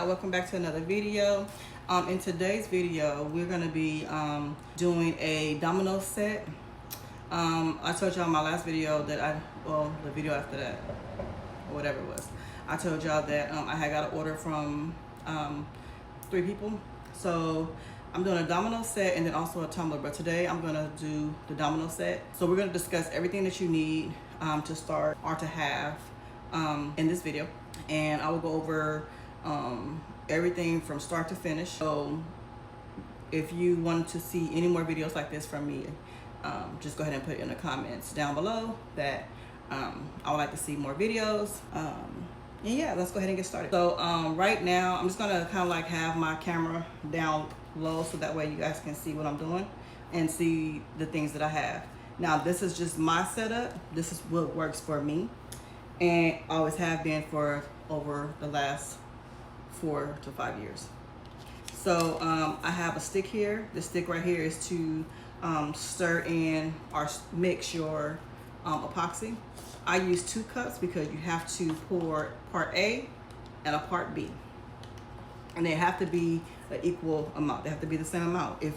y'all, welcome back to another video. In today's video we're going to be doing a domino set. I told y'all in my last video that the video after that, or whatever it was, I told y'all that I had got an order from 3 people. So I'm doing a domino set and then also a tumbler, but today I'm going to do the domino set. So we're going to discuss everything that you need to start or to have in this video, and I will go over everything from start to finish. So if you want to see any more videos like this from me, just go ahead and put it in the comments down below that I would like to see more videos. And yeah, let's go ahead and get started. So right now I'm just gonna kind of like have my camera down low so that way you guys can see what I'm doing and see the things that I have. Now this is just my setup. This is what works for me, and always have been for over the last 4 to 5 years. So I have a stick here. The stick right here is to stir in or mix your epoxy. I use 2 cups because you have to pour part A and a part B, and they have to be an equal amount. They have to be the same amount. If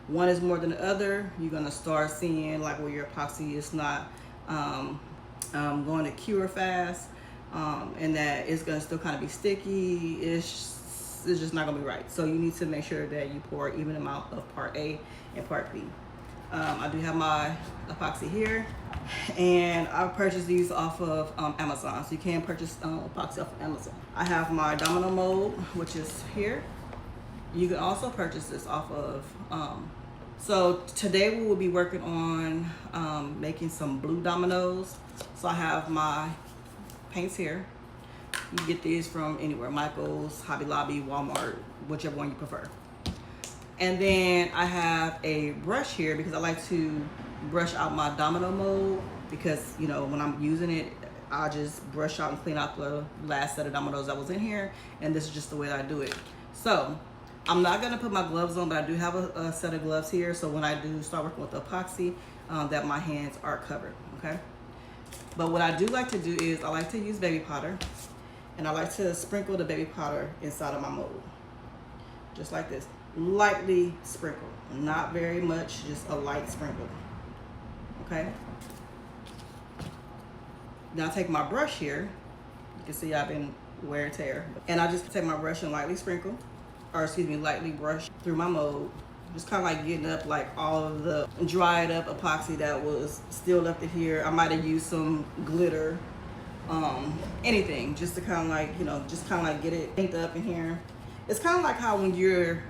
one is more than the other, you're gonna start seeing like where your epoxy is not going to cure fast, and that it's gonna still kind of be sticky. It's just not gonna be right. So you need to make sure that you pour an even amount of part A and part B. I do have my epoxy here, and I purchased these off of Amazon. So you can purchase epoxy off of Amazon. I have my domino mold, which is here. You can also purchase this off of so today we will be working on making some blue dominoes. So I have my paints here. You can get these from anywhere, Michael's, Hobby Lobby, Walmart, whichever one you prefer. And then I have a brush here because I like to brush out my domino mold, because you know when I'm using it, I just brush out and clean out the last set of dominoes that was in here, and this is just the way that I do it. So I'm not gonna put my gloves on, but I do have a set of gloves here, so when I do start working with the epoxy, that my hands are covered, okay? But what I do like to do is I like to use baby powder, and I like to sprinkle the baby powder inside of my mold, just like this. Lightly sprinkle, not very much, just a light sprinkle, okay? Now I take my brush here. You can see I've been wear and tear, and I just take my brush and lightly sprinkle, or excuse me, lightly brush through my mold, just kind of like getting up like all of the dried up epoxy that was still left in here. I might have used some glitter, anything, just to kind of like, you know, just kind of like get it inked up in here. It's kind of like how when you're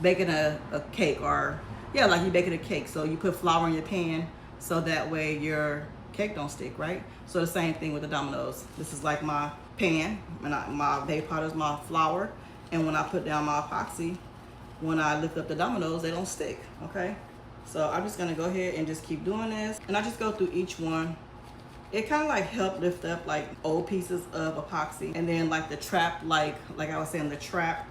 baking a cake, or yeah, like you're baking a cake, so you put flour in your pan so that way your cake don't stick, right? So the same thing with the dominoes. This is like my pan, and my baby powder is my flour, and when I put down my epoxy, when I lift up the dominoes, they don't stick, okay? So I'm just gonna go ahead and just keep doing this, and I just go through each one. It kind of like help lift up like old pieces of epoxy, and then like the trap, like I was saying, the trap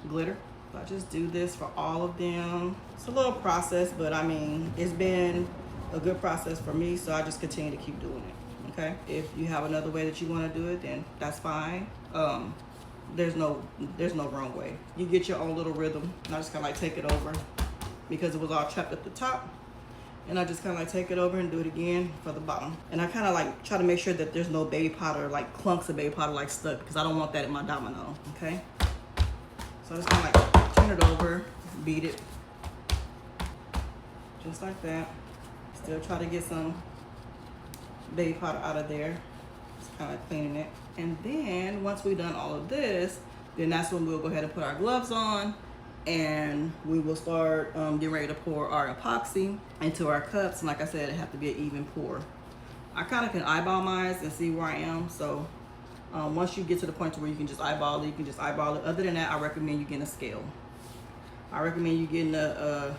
glitter. So I just do this for all of them. It's a little process, but I mean, it's been a good process for me, so I just continue to keep doing it, okay? If you have another way that you want to do it, then that's fine. There's no wrong way. You get your own little rhythm, and I just kind of like take it over because it was all trapped at the top, and I just kind of like take it over and do it again for the bottom. And I kind of like try to make sure that there's no baby powder, like clumps of baby powder like stuck, because I don't want that in my domino, okay? So I just kind of like turn it over, beat it, just like that. Still try to get some baby powder out of there. Just kind of like cleaning it. And then once we've done all of this, then that's when we'll go ahead and put our gloves on, and we will start getting ready to pour our epoxy into our cups. And like I said, it have to be an even pour. I kind of can eyeball mine and see where I am. So once you get to the point where you can just eyeball it, you can just eyeball it. Other than that, I recommend you getting a scale. I recommend you getting a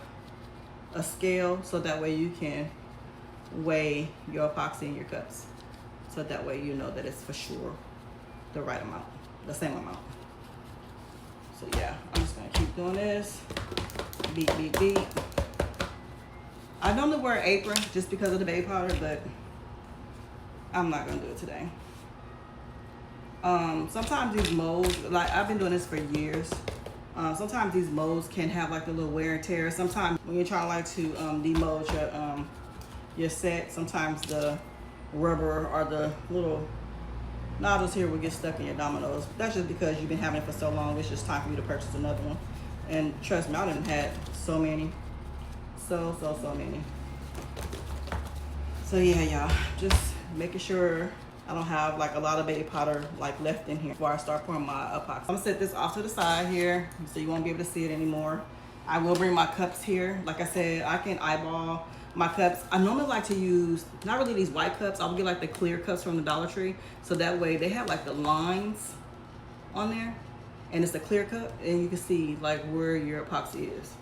scale, so that way you can weigh your epoxy in your cups. So that way you know that it's for sure the right amount, the same amount. So yeah, I'm just gonna keep doing this. Beat, beat, beat. I normally wear an apron just because of the baby powder, but I'm not gonna do it today. Sometimes these molds, like I've been doing this for years. Sometimes these molds can have like a little wear and tear. Sometimes when you're trying like to demold your set, sometimes the rubber or the little nozzles here will get stuck in your Dominoes. That's just because you've been having it for so long. It's just time for you to purchase another one. And trust me, I done had so many, so many. So yeah, y'all, just making sure I don't have like a lot of baby powder like left in here before I start pouring my epoxy. I'm gonna set this off to the side here so you won't be able to see it anymore. I will bring my cups here. Like I said, I can eyeball my cups. I normally like to use, not really these white cups, I'll get like the clear cups from the Dollar Tree. So that way they have like the lines on there and it's a clear cup and you can see like where your epoxy is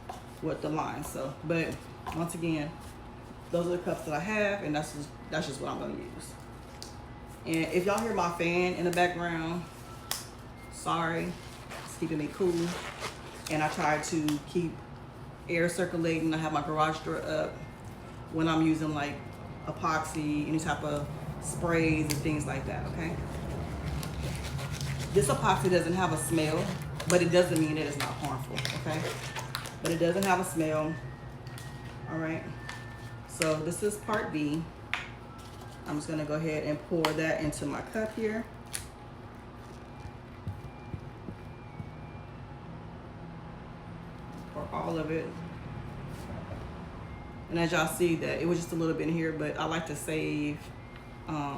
with the lines. So, but once again, those are the cups that I have and that's just what I'm gonna use. And if y'all hear my fan in the background, sorry, it's keeping me cool. And I try to keep air circulating. I have my garage door up when I'm using like epoxy, any type of sprays and things like that, okay? This epoxy doesn't have a smell, but it doesn't mean that it's not harmful, okay? But it doesn't have a smell, all right? So this is part B. I'm just gonna go ahead and pour that into my cup here. Pour all of it. And as y'all see that it was just a little bit in here, but I like to save my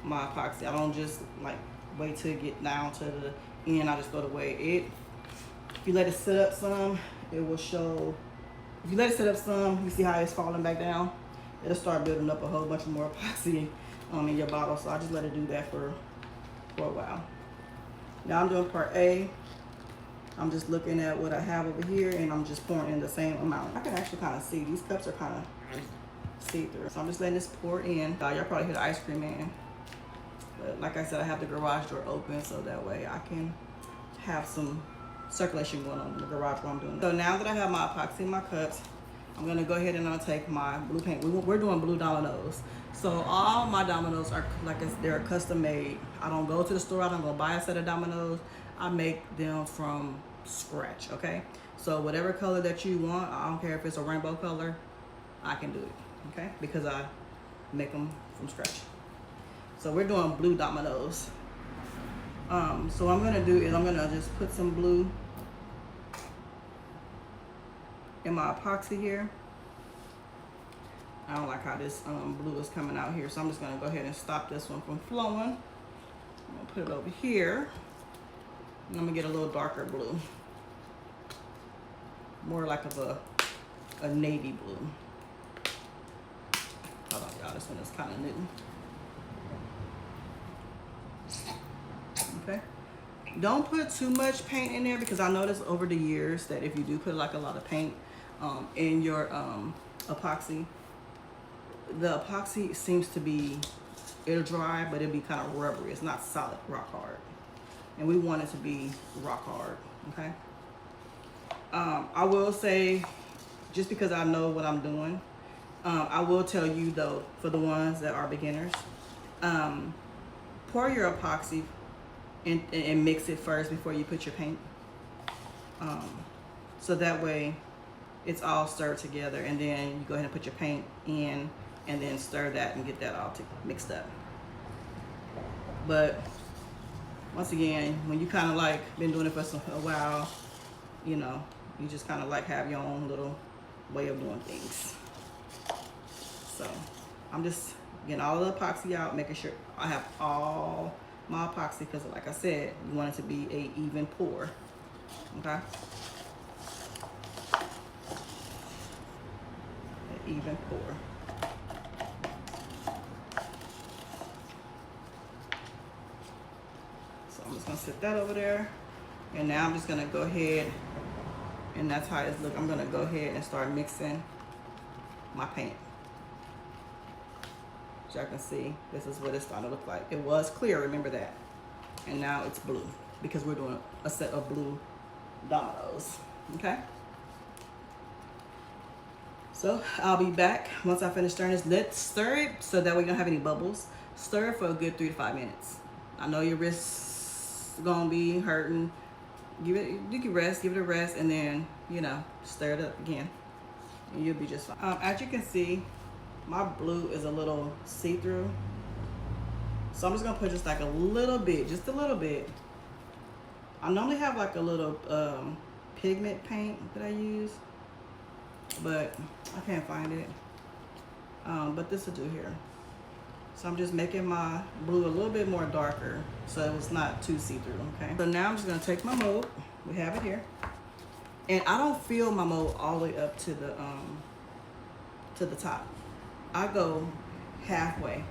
epoxy. I don't just like wait till it get down to the end. I just throw it away. If you let it sit up some, it will show. If you let it sit up some, you see how it's falling back down. It'll start building up a whole bunch more epoxy in your bottle. So I just let it do that for a while. Now I'm doing part A. I'm just looking at what I have over here and I'm just pouring in the same amount. I can actually kind of see, these cups are kind of see-through. So I'm just letting this pour in. Y'all probably hear the ice cream man. But like I said, I have the garage door open so that way I can have some circulation going on in the garage while I'm doing that. So now that I have my epoxy in my cups, I'm gonna go ahead and I'll take my blue paint. We're doing blue Dominoes. So all my Dominoes are like they're custom made. I don't go to the store, I don't go buy a set of Dominoes. I make them from scratch, okay? So whatever color that you want, I don't care if it's a rainbow color, I can do it, okay? Because I make them from scratch. So we're doing blue Dominoes. So what I'm gonna do is I'm gonna just put some blue in my epoxy here. I don't like how this blue is coming out here, so I'm just gonna go ahead and stop this one from flowing. I'm gonna put it over here. And I'm gonna get a little darker blue. More like of a navy blue. Hold on, y'all, this one is kind of new. Okay. Don't put too much paint in there because I noticed over the years that if you do put like a lot of paint in your epoxy, the epoxy seems to be, it'll dry, but it'll be kind of rubbery. It's not solid, rock hard. And we want it to be rock hard, okay? I will say, just because I know what I'm doing, I will tell you though, for the ones that are beginners, pour your epoxy and mix it first before you put your paint. So that way it's all stirred together and then you go ahead and put your paint in and then stir that and get that all mixed up. But once again, when you kind of like been doing it for a while, you know, you just kind of like have your own little way of doing things. So I'm just getting all the epoxy out, making sure I have all my epoxy because like I said, you want it to be a even pour, okay? An even pour. I'm just gonna set that over there. And now I'm just gonna go ahead, and that's how it's look. I'm gonna go ahead and start mixing my paint. As y'all can see, this is what it's starting to look like. It was clear, remember that. And now it's blue because we're doing a set of blue Dominoes, okay? So I'll be back once I finish stirring this. Let's stir it so that way you don't have any bubbles. Stir it for a good 3 to 5 minutes. I know your wrists gonna be hurting, you can rest, give it a rest, and then, you know, stir it up again, and you'll be just fine. As you can see, my blue is a little see-through, so I'm just gonna put just like a little bit, just a little bit. I normally have like a little pigment paint that I use, but I can't find it. But this will do here. So I'm just making my blue a little bit more darker so it's not too see-through, okay? So now I'm just gonna take my mold, we have it here, and I don't fill my mold all the way up to the top. I go halfway.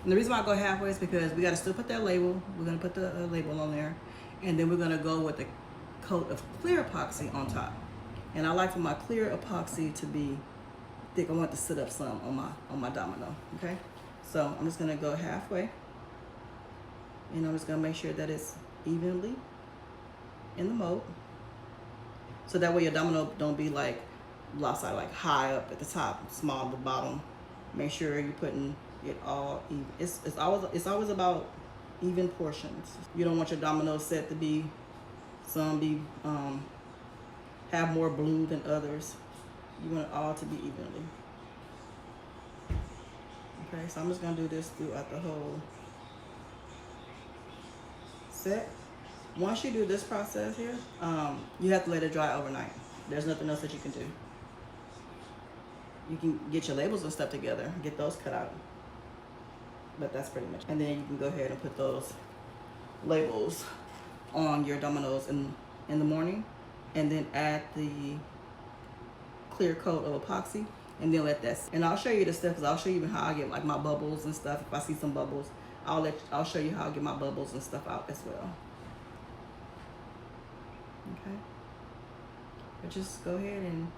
And the reason why I go halfway is because we gotta still put that label. We're gonna put the label on there, and then we're gonna go with a coat of clear epoxy on top. And I like for my clear epoxy to be thick. I want to sit up some on my domino, okay? So I'm just gonna go halfway, and I'm just gonna make sure that it's evenly in the mold. So that way your domino don't be like lopsided, like high up at the top, small at the bottom. Make sure you're putting it all even. It's always about even portions. You don't want your domino set to be, some be have more blue than others. You want it all to be evenly. Okay, so I'm just gonna do this throughout the whole set. Once you do this process here, you have to let it dry overnight. There's nothing else that you can do. You can get your labels and stuff together, get those cut out. But that's pretty much. And then you can go ahead and put those labels on your dominoes in the morning, and then add the clear coat of epoxy, and then let that sit. And I'll show you the stuff, because I'll show you even how I get like my bubbles and stuff. If I see some bubbles, I'll show you how I get my bubbles and stuff out as well. Okay. But just go ahead and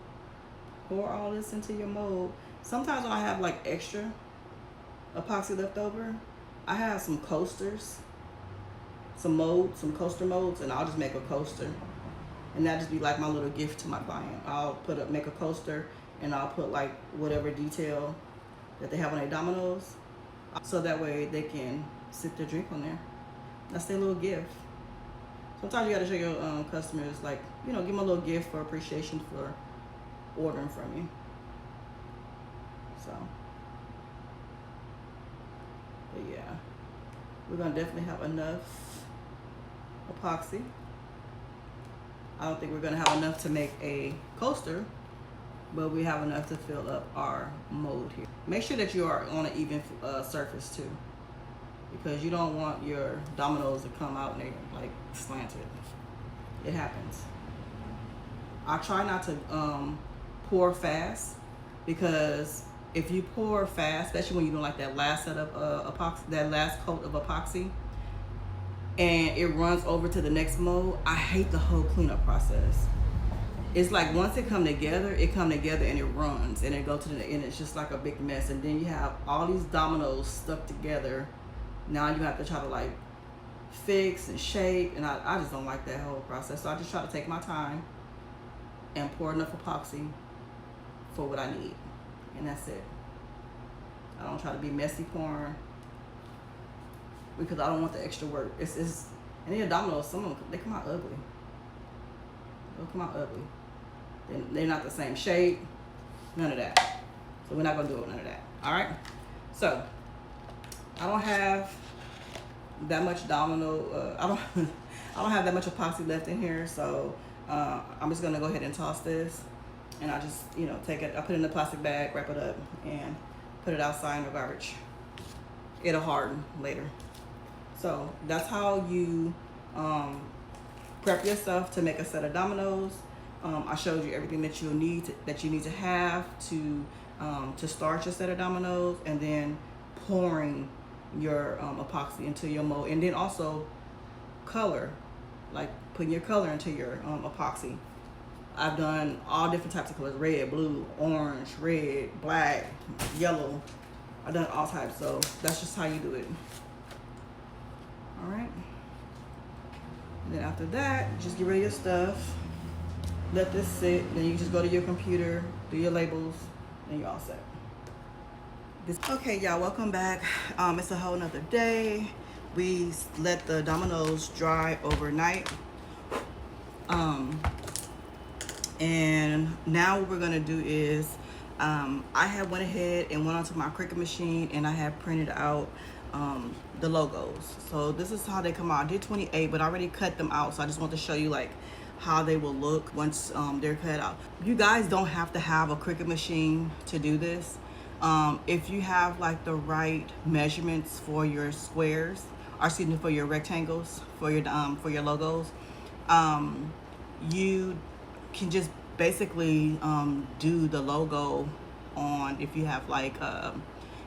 pour all this into your mold. Sometimes when I have like extra epoxy left over, I have some coasters, some coaster molds, and I'll just make a coaster. And that just be like my little gift to my client. I'll make a coaster, and I'll put like whatever detail that they have on their dominoes, so that way they can sip their drink on there. That's their little gift. Sometimes you gotta show your customers, like, you know, give them a little gift for appreciation for ordering from you. So, but yeah, we're gonna definitely have enough epoxy. I don't think we're gonna have enough to make a coaster, but we have enough to fill up our mold here. Make sure that you are on an even surface too, because you don't want your dominoes to come out and they're like slanted. It happens. I try not to pour fast, because if you pour fast, especially when you're doing like that last set of epoxy, that last coat of epoxy, and it runs over to the next mold, I hate the whole cleanup process. It's like once it come together and it runs, and it goes to the end. It's just like a big mess, and then you have all these dominoes stuck together. Now you have to try to like fix and shape, and I just don't like that whole process. So I just try to take my time and pour enough epoxy for what I need, and that's it. I don't try to be messy pouring, because I don't want the extra work. And then dominoes, some of them, they come out ugly. They'll come out ugly. They're not the same shape, none of that. So we're not gonna do it, none of that. All right. So I don't have that much domino. I don't have that much epoxy left in here. So I'm just gonna go ahead and toss this, and I just, you know, take it. I put it in a plastic bag, wrap it up, and put it outside in the garbage. It'll harden later. So that's how you prep yourself to make a set of dominoes. I showed you everything that you need to have to start your set of dominoes, and then pouring your epoxy into your mold, and then also color, like putting your color into your epoxy. I've done all different types of colors: red, blue, orange, red, black, yellow. I've done all types, so that's just how you do it. All right. And then after that, just get rid of your stuff. Let this sit. Then you just go to your computer, do your labels, and you're all set. Okay, y'all, welcome back. It's a whole nother day. we let the Dominoes dry overnight. And now what we're gonna do is, I have went ahead and went onto my Cricut machine and I have printed out the logos. So this is how they come out. I did 28, but I already cut them out. So I just want to show you like how they will look once they're cut out. You guys don't have to have a Cricut machine to do this. If you have like the right measurements for your squares, or excuse me, for your rectangles, for your logos, you can just basically do the logo on, if you have like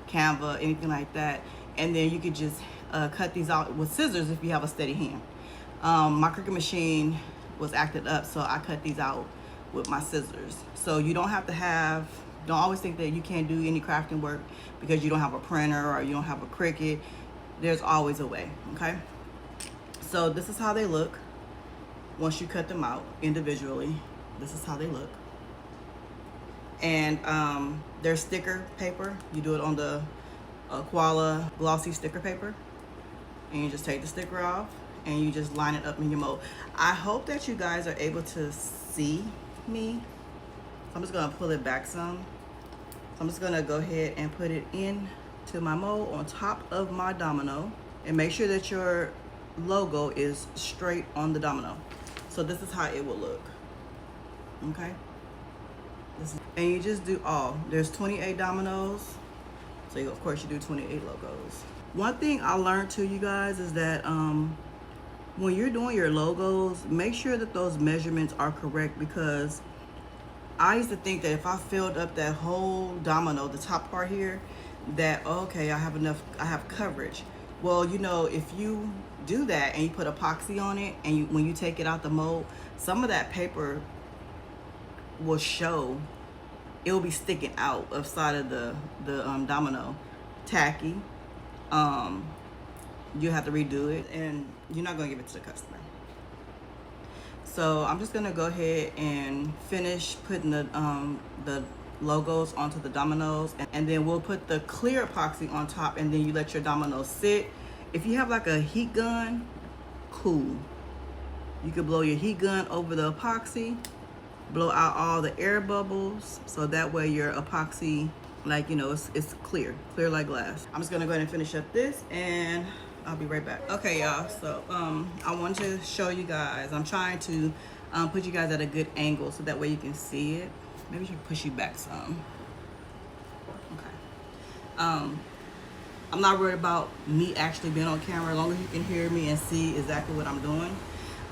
Canva, anything like that, and then you could just cut these out with scissors if you have a steady hand. My Cricut machine was acted up, so I cut these out with my scissors. So you don't have to have, don't always think that you can't do any crafting work because you don't have a printer or you don't have a Cricut. There's always a way, okay? So this is how they look once you cut them out individually. This is how they look. And they're sticker paper. You do it on the Koala glossy sticker paper. And you just take the sticker off and you just line it up in your mold. I hope that you guys are able to see me. So I'm just gonna pull it back some. So I'm just gonna go ahead and put it in to my mold on top of my domino, and make sure that your logo is straight on the domino. So this is how it will look, okay? And you just do all. There's 28 dominoes, so of course you do 28 logos. One thing I learned too, you guys, is that when you're doing your logos, make sure that those measurements are correct, because I used to think that if I filled up that whole domino, the top part here, that okay, I have coverage. Well, you know, if you do that and you put epoxy on it, and when you take it out the mold, some of that paper will show. It will be sticking out of side of the domino. Tacky. You have to redo it, and you're not gonna give it to the customer. So I'm just gonna go ahead and finish putting the logos onto the dominoes, and then we'll put the clear epoxy on top, and then you let your dominoes sit. If you have like a heat gun, cool. You could blow your heat gun over the epoxy, blow out all the air bubbles, so that way your epoxy, like, you know, it's clear like glass. I'm just gonna go ahead and finish up this, and I'll be right back. Okay, y'all, so I want to show you guys. I'm trying to put you guys at a good angle so that way you can see it. Maybe I should push you back some. Okay. I'm not worried about me actually being on camera, as long as you can hear me and see exactly what I'm doing.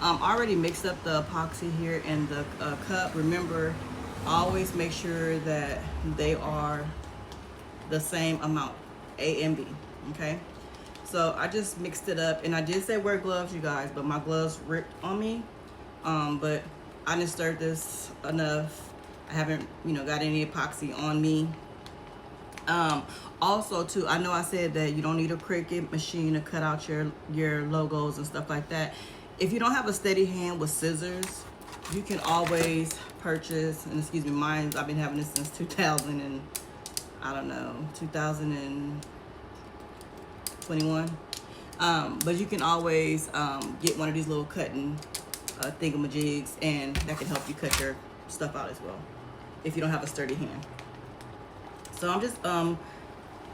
I already mixed up the epoxy here in the cup. Remember, always make sure that they are the same amount, A and B, okay? So I just mixed it up, and I did say wear gloves, you guys, but my gloves ripped on me. But I didn't stir this enough. I haven't, you know, got any epoxy on me. Also too, I know I said that you don't need a Cricut machine to cut out your logos and stuff like that. If you don't have a steady hand with scissors, you can always purchase, and excuse me, mine, I've been having this since 2000 and I don't know, 2021. But you can always get one of these little cutting thingamajigs, and that can help you cut your stuff out as well if you don't have a sturdy hand. So I'm just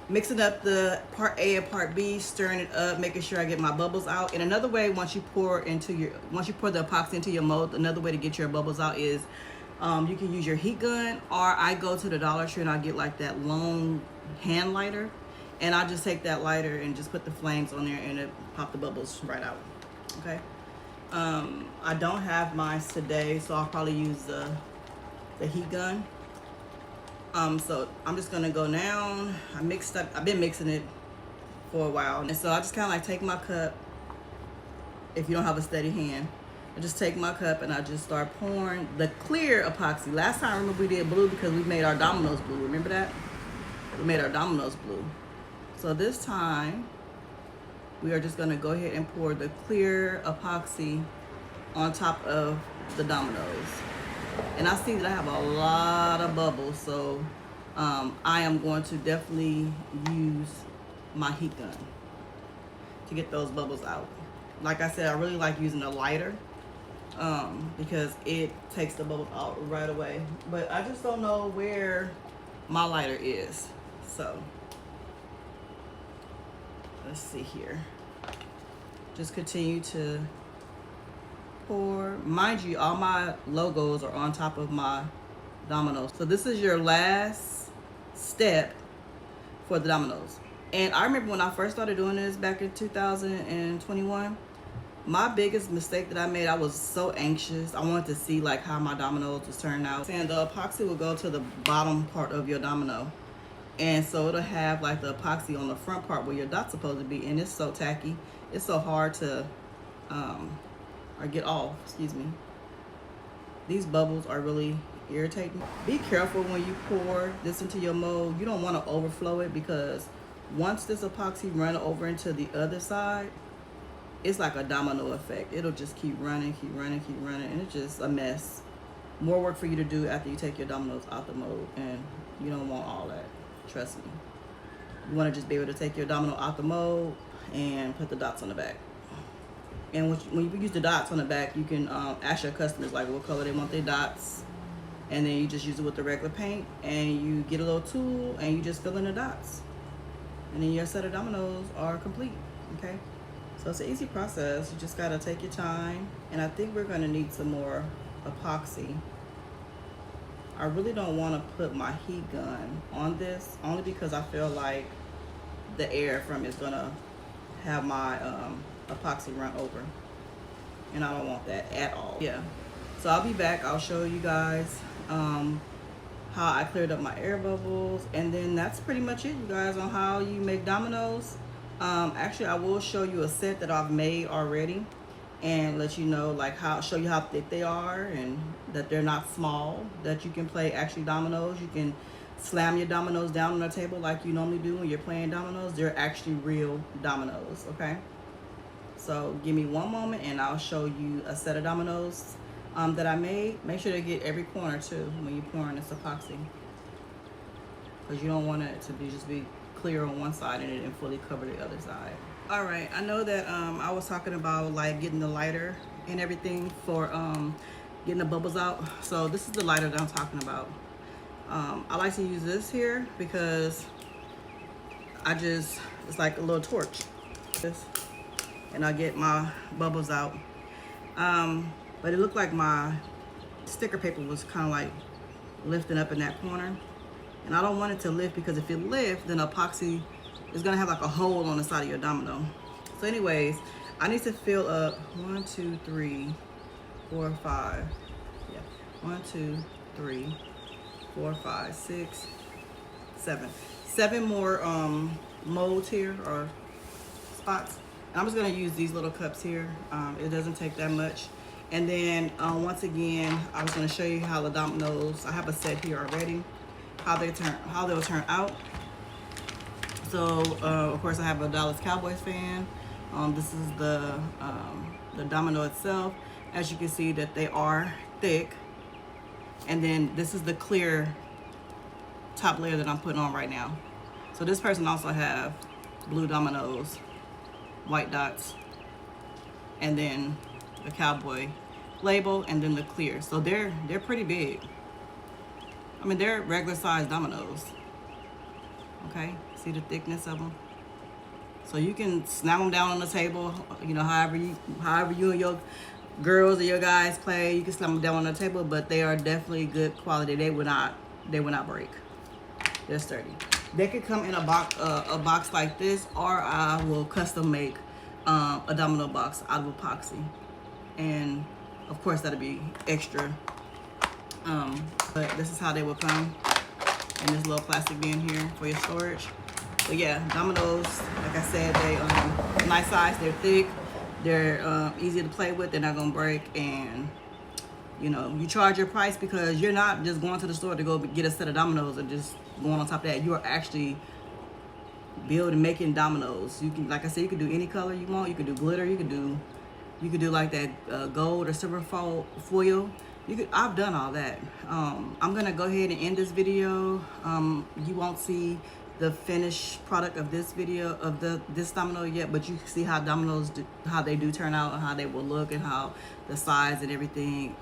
mixing up the part A and part B, stirring it up, making sure I get my bubbles out. And another way, once you pour the epoxy into your mold, another way to get your bubbles out is you can use your heat gun, or I go to the Dollar Tree and I get like that long hand lighter, and I just take that lighter and just put the flames on there, and it pop the bubbles right out. Okay. I don't have mine today, so I'll probably use the heat gun. So I'm just gonna go down. I've been mixing it for a while, and so I just kind of like take my cup. If you don't have a steady hand, I just take my cup and I just start pouring the clear epoxy. Last time, remember, we did blue because we made our dominoes blue. Remember that? We made our dominoes blue. So this time we are just gonna go ahead and pour the clear epoxy on top of the dominoes. And I see that I have a lot of bubbles, so I am going to definitely use my heat gun. to get those bubbles out. Like I said, I really like using a lighter because it takes the bubbles out right away. But I just don't know where my lighter is. So let's see here. Just continue to pour. Mind you, all my logos are on top of my Dominoes. So this is your last step for the Dominoes. And I remember when I first started doing this back in 2021, my biggest mistake that I made, I was so anxious. I wanted to see like how my Dominoes was turning out. And the epoxy will go to the bottom part of your domino. And so it'll have like the epoxy on the front part where your dot's supposed to be. And it's so tacky. It's so hard to or get off, excuse me. These bubbles are really irritating. Be careful when you pour this into your mold. You don't want to overflow it, because once this epoxy run over into the other side, it's like a domino effect. It'll just keep running, and it's just a mess. More work for you to do after you take your Dominoes out the mold, and you don't want all that, trust me. You want to just be able to take your domino out the mold and put the dots on the back. And when you use the dots on the back, you can ask your customers like what color they want their dots, and then you just use it with the regular paint, and you get a little tool and you just fill in the dots, and then your set of dominoes are complete. Okay, so it's an easy process. You just got to take your time. And I think we're going to need some more epoxy. I really don't want to put my heat gun on this, only because I feel like the air from it's going to have my epoxy run over, and I don't want that at all. Yeah, so I'll be back. I'll show you guys how I cleared up my air bubbles, and then that's pretty much it, you guys, on how you make dominoes. Actually, I will show you a set that I've made already and let you know, like, show you how thick they are and that they're not small, that you can play actually dominoes. You can slam your dominoes down on the table like you normally do when you're playing dominoes. They're actually real dominoes, okay? So give me one moment and I'll show you a set of dominoes that I made. Make sure to get every corner too when you're pouring this epoxy, because you don't want it to be just be clear on one side and it didn't fully cover the other side. All right, I know that I was talking about like getting the lighter and everything for getting the bubbles out. So this is the lighter that I'm talking about. I like to use this here because it's like a little torch. And I get my bubbles out. But it looked like my sticker paper was kind of like lifting up in that corner. And I don't want it to lift, because if it lifts, then epoxy is gonna have like a hole on the side of your domino. So anyways, I need to fill up 1, 2, 3, 4, 5. Yeah, 1, 2, 3, 4, 5, 6, 7. 7 more molds here, or spots. And I'm just gonna use these little cups here. It doesn't take that much. And then once again, I was gonna show you how the dominoes, I have a set here already, how they'll turn out. So of course I have a Dallas Cowboys fan. This is the domino itself. As you can see that they are thick. And then this is the clear top layer that I'm putting on right now. So this person also have blue dominoes, white dots, and then the cowboy label, and then the clear. So they're pretty big. I mean, they're regular size dominoes. Okay, see the thickness of them? So you can snap them down on the table, you know, however you and your girls or your guys play, you can slam them down on the table, but they are definitely good quality. They will not break. They're sturdy. They could come in a box like this, or I will custom make a domino box out of epoxy, and of course that'll be extra. But this is how they will come in this little plastic bin here for your storage. But yeah, dominoes, like I said, they nice size, they're thick, they're easy to play with, they're not gonna break, and you know, you charge your price because you're not just going to the store to go get a set of dominoes and just going on top of that. You are actually building, making dominoes. You can, like I said, you can do any color you want. You can do glitter. You can do like that gold or silver foil. I've done all that. I'm gonna go ahead and end this video. You won't see the finished product of this video of this domino yet, but you can see how dominoes do, how they do turn out and how they will look and how the size and everything.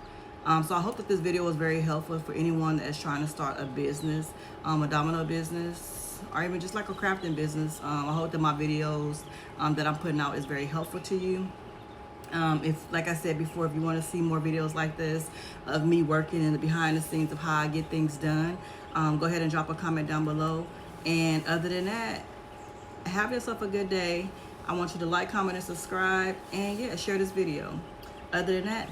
So I hope that this video was very helpful for anyone that's trying to start a business, a domino business, or even just like a crafting business. I hope that my videos that I'm putting out is very helpful to you. If, like I said before, if you want to see more videos like this of me working in the behind the scenes of how I get things done, go ahead and drop a comment down below. And other than that, have yourself a good day. I want you to like, comment, and subscribe, and yeah, share this video. Other than that,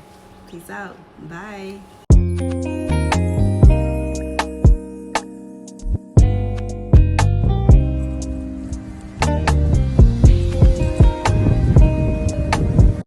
peace out. Bye.